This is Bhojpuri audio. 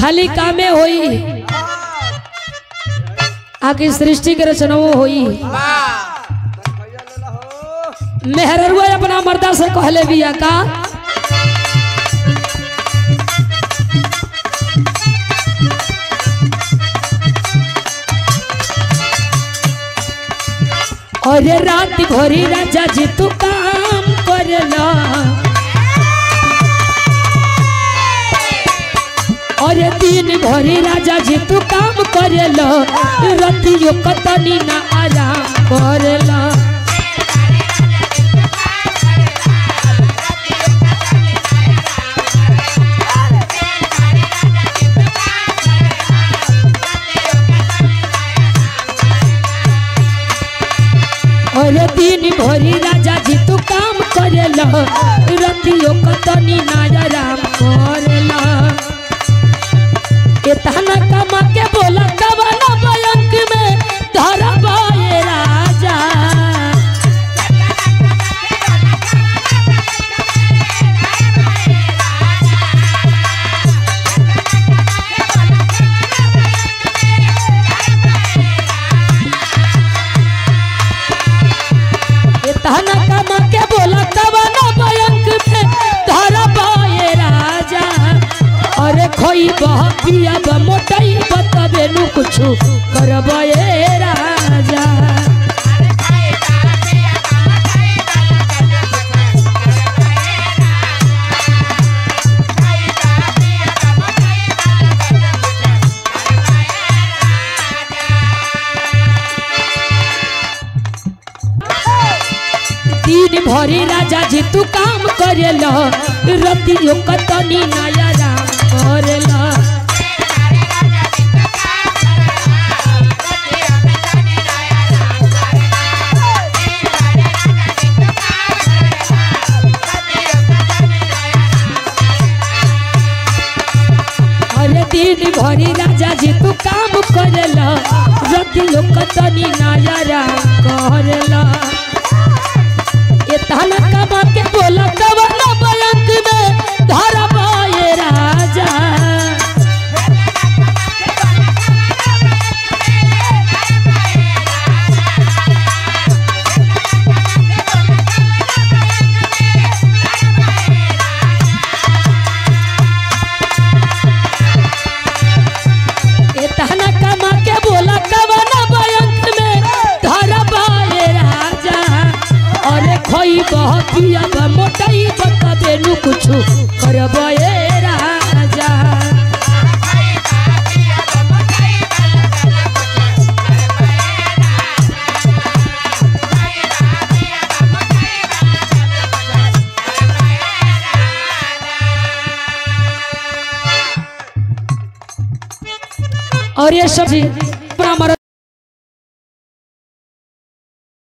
खाली कामे होई आके सृष्टि के रचना होई। मेहररुआ अपना मर्दा से कहले बिया का अरे रात भरी राजा जी तू काम करेला अरे दिन भरी राजा जी तू काम करेला रतियो कतनी ना आराम करेला। अरे दिन भरी राजा जी तू काम करेला रतियो कतनी ना आराम करेला। इतना कमा के बोला कवना बैंक में धरबा ये राजा इतना कमा के बोला कवना बैंक में धरबा ये राजा। अरे खोई पिया मोटाई बताबे नु कुछ करबा ये राजा। दिन भरी राजा जी तू काम करेला रतियो कतनी ना आराम करेला। अरे दिन भरी राजा जी तू काम करेला रतियो कतनी ना आराम करेला। इतना कमा के बोला कवना बैंक में धरबा ये राजा। इतना कमा के बोला कवना बैंक में धरबा ये राजा। अरे खोई पिया मोटाई बताबे नु कुछ करबा ये राजा। और ये सब